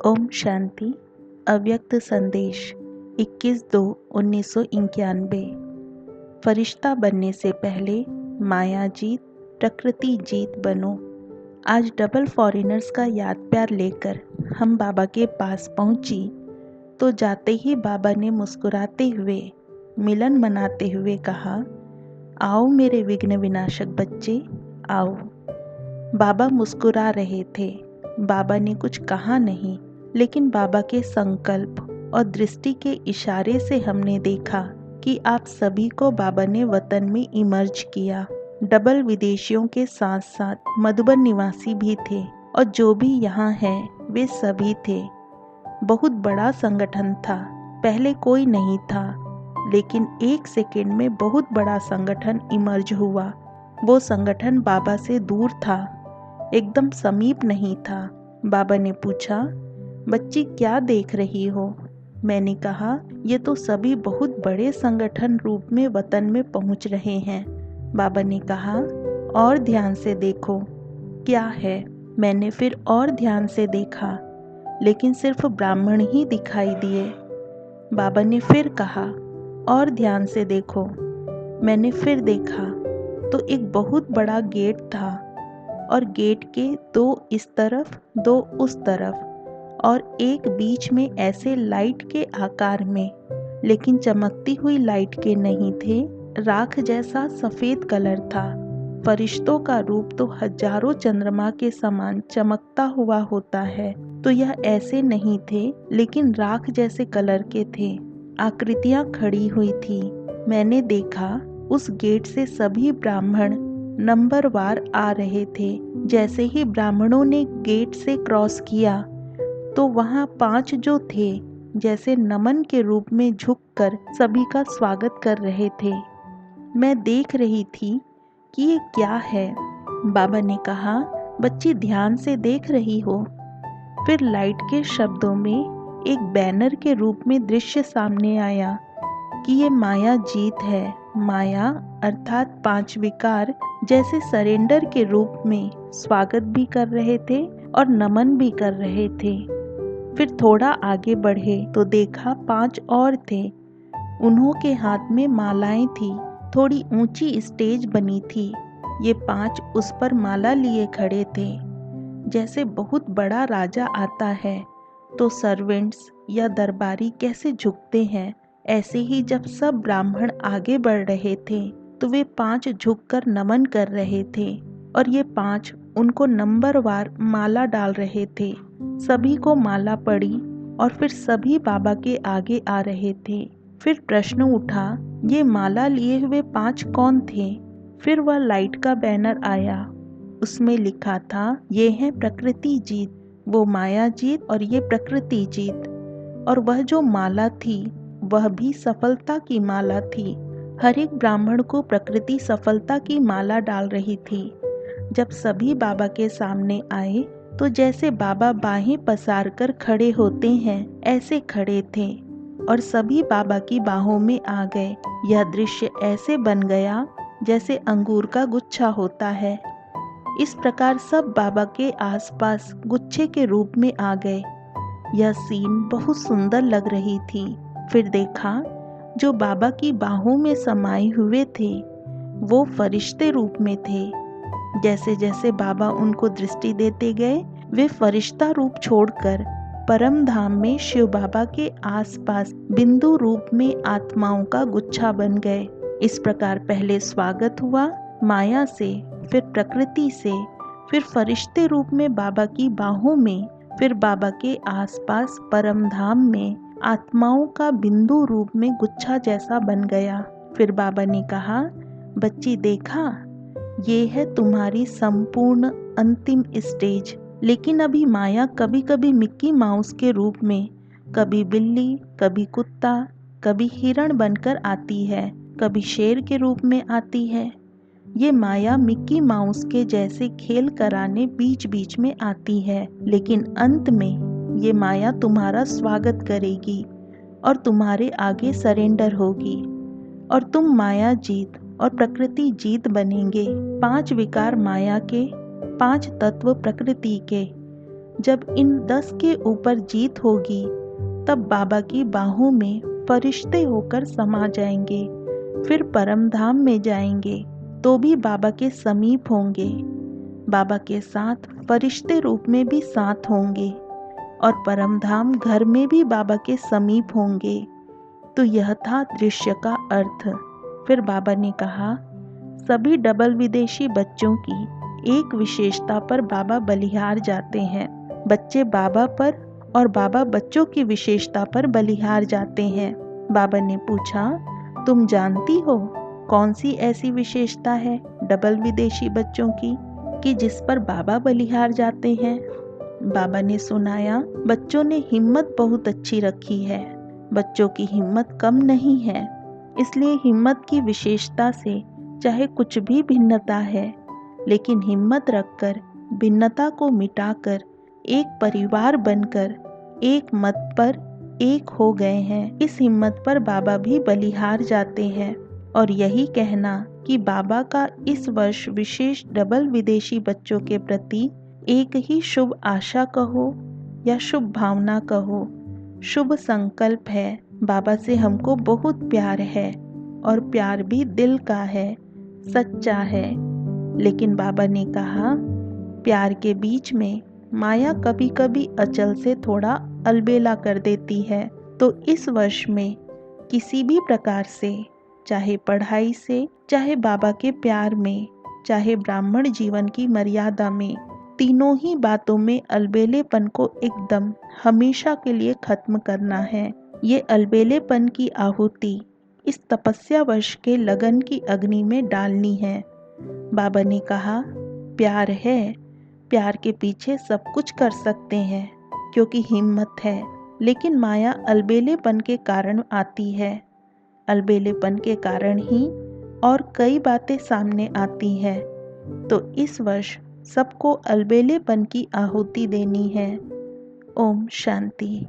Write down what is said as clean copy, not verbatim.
ओम शांति। अव्यक्त संदेश 21/2/1991। फरिश्ता बनने से पहले माया जीत, प्रकृति जीत बनो। आज डबल फॉरेनर्स का याद प्यार लेकर हम बाबा के पास पहुंची तो जाते ही बाबा ने मुस्कुराते हुए मिलन मनाते हुए कहा, आओ मेरे विघ्न विनाशक बच्चे, आओ। बाबा मुस्कुरा रहे थे। बाबा ने कुछ कहा नहीं, लेकिन बाबा के संकल्प और दृष्टि के इशारे से हमने देखा कि आप सभी को बाबा ने वतन में इमर्ज किया। डबल विदेशियों के साथ साथ मधुबन निवासी भी थे और जो भी यहाँ हैं वे सभी थे। बहुत बड़ा संगठन था। पहले कोई नहीं था, लेकिन 1 सेकेंड में बहुत बड़ा संगठन इमर्ज हुआ। वो संगठन बाबा से दूर था, एकदम समीप नहीं था। बाबा ने पूछा, बच्ची क्या देख रही हो? मैंने कहा, ये तो सभी बहुत बड़े संगठन रूप में वतन में पहुंच रहे हैं। बाबा ने कहा, और ध्यान से देखो क्या है। मैंने फिर और ध्यान से देखा, लेकिन सिर्फ ब्राह्मण ही दिखाई दिए। बाबा ने फिर कहा, और ध्यान से देखो। मैंने फिर देखा तो एक बहुत बड़ा गेट था और गेट के 2 इस तरफ 2 उस तरफ और एक बीच में ऐसे लाइट के आकार में, लेकिन चमकती हुई लाइट के नहीं थे। राख जैसा सफेद कलर था। फरिश्तों का रूप तो हजारों चंद्रमा के समान चमकता हुआ होता है, तो यह ऐसे नहीं थे, लेकिन राख जैसे कलर के थे। आकृतियां खड़ी हुई थी। मैंने देखा उस गेट से सभी ब्राह्मण नंबरवार आ रहे थे। जैसे ही ब्राह्मणों ने गेट से क्रॉस किया तो वहाँ 5 जो थे जैसे नमन के रूप में झुककर सभी का स्वागत कर रहे थे। मैं देख रही थी कि ये क्या है। बाबा ने कहा, बच्ची ध्यान से देख रही हो? फिर लाइट के शब्दों में एक बैनर के रूप में दृश्य सामने आया कि ये माया जीत है। माया अर्थात 5 विकार जैसे सरेंडर के रूप में स्वागत भी कर रहे थे और नमन भी कर रहे थे। फिर थोड़ा आगे बढ़े तो देखा 5 और थे। उन्हों के हाथ में मालाएं थी। थोड़ी ऊंची स्टेज बनी थी। ये 5 उस पर माला लिए खड़े थे। जैसे बहुत बड़ा राजा आता है तो सर्वेंट्स या दरबारी कैसे झुकते हैं, ऐसे ही जब सब ब्राह्मण आगे बढ़ रहे थे तो वे 5 झुककर नमन कर रहे थे और ये 5 उनको नंबरवार माला डाल रहे थे। सभी को माला पड़ी और फिर सभी बाबा के आगे आ रहे थे। फिर प्रश्न उठा, ये माला लिए हुए 5 कौन थे? फिर वह लाइट का बैनर आया। उसमें लिखा था, ये है प्रकृति जीत, वो माया जीत और ये प्रकृति जीत। और वह जो माला थी वह भी सफलता की माला थी। हर एक ब्राह्मण को प्रकृति सफलता की माला डाल रही थी। जब सभी बाबा के सामने आए तो जैसे बाबा बाहें पसार कर खड़े होते हैं ऐसे खड़े थे और सभी बाबा की बाहों में आ गए। यह दृश्य ऐसे बन गया जैसे अंगूर का गुच्छा होता है। इस प्रकार सब बाबा के आसपास गुच्छे के रूप में आ गए। यह सीन बहुत सुंदर लग रही थी। फिर देखा जो बाबा की बाहों में समाये हुए थे वो फरिश्ते रूप में थे। जैसे जैसे बाबा उनको दृष्टि देते गए वे फरिश्ता रूप छोड़कर परम धाम में शिव बाबा के आसपास बिंदु रूप में आत्माओं का गुच्छा बन गए। इस प्रकार पहले स्वागत हुआ माया से, फिर प्रकृति से, फिर फरिश्ते रूप में बाबा की बाहों में, फिर बाबा के आसपास परम धाम में आत्माओं का बिंदु रूप में गुच्छा जैसा बन गया। फिर बाबा ने कहा, बच्ची देखा, ये है तुम्हारी संपूर्ण अंतिम स्टेज। लेकिन अभी माया कभी कभी मिक्की माउस के रूप में, कभी बिल्ली, कभी कुत्ता, कभी हिरण बनकर आती है, कभी शेर के रूप में आती है। ये माया मिक्की माउस के जैसे खेल कराने बीच बीच में आती है, लेकिन अंत में ये माया तुम्हारा स्वागत करेगी और तुम्हारे आगे सरेंडर होगी और तुम माया जीत और प्रकृति जीत बनेंगे। 5 विकार माया के, 5 तत्व प्रकृति के। जब इन 10 के ऊपर जीत होगी तब बाबा की बाहों में फरिश्ते होकर समा जाएंगे, फिर परम धाम में जाएंगे तो भी बाबा के समीप होंगे। बाबा के साथ फरिश्ते रूप में भी साथ होंगे और परम धाम घर में भी बाबा के समीप होंगे। तो यह था दृश्य का अर्थ। फिर बाबा ने कहा, सभी डबल विदेशी बच्चों की एक विशेषता पर बाबा बलिहार जाते हैं। बच्चे बाबा पर और बाबा बच्चों की विशेषता पर बलिहार जाते हैं। बाबा ने पूछा, तुम जानती हो कौन सी ऐसी विशेषता है डबल विदेशी बच्चों की कि जिस पर बाबा बलिहार जाते हैं? बाबा ने सुनाया, बच्चों ने हिम्मत बहुत अच्छी रखी है। बच्चों की हिम्मत कम नहीं है, इसलिए हिम्मत की विशेषता से चाहे कुछ भी भिन्नता है, लेकिन हिम्मत रखकर भिन्नता को मिटाकर एक परिवार बनकर एक मत पर एक हो गए हैं। इस हिम्मत पर बाबा भी बलिहार जाते हैं। और यही कहना कि बाबा का इस वर्ष विशेष डबल विदेशी बच्चों के प्रति एक ही शुभ आशा कहो या शुभ भावना कहो, शुभ संकल्प है। बाबा से हमको बहुत प्यार है और प्यार भी दिल का है, सच्चा है। लेकिन बाबा ने कहा, प्यार के बीच में माया कभी कभी अचल से थोड़ा अलबेला कर देती है। तो इस वर्ष में किसी भी प्रकार से, चाहे पढ़ाई से, चाहे बाबा के प्यार में, चाहे ब्राह्मण जीवन की मर्यादा में, तीनों ही बातों में अलबेलेपन को एकदम हमेशा के लिए खत्म करना है। ये अलबेलेपन की आहुति इस तपस्या वर्ष के लगन की अग्नि में डालनी है। बाबा ने कहा, प्यार है, प्यार के पीछे सब कुछ कर सकते हैं क्योंकि हिम्मत है। लेकिन माया अलबेलेपन के कारण आती है। अलबेलेपन के कारण ही और कई बातें सामने आती हैं। तो इस वर्ष सबको अलबेलेपन की आहुति देनी है। ओम शांति।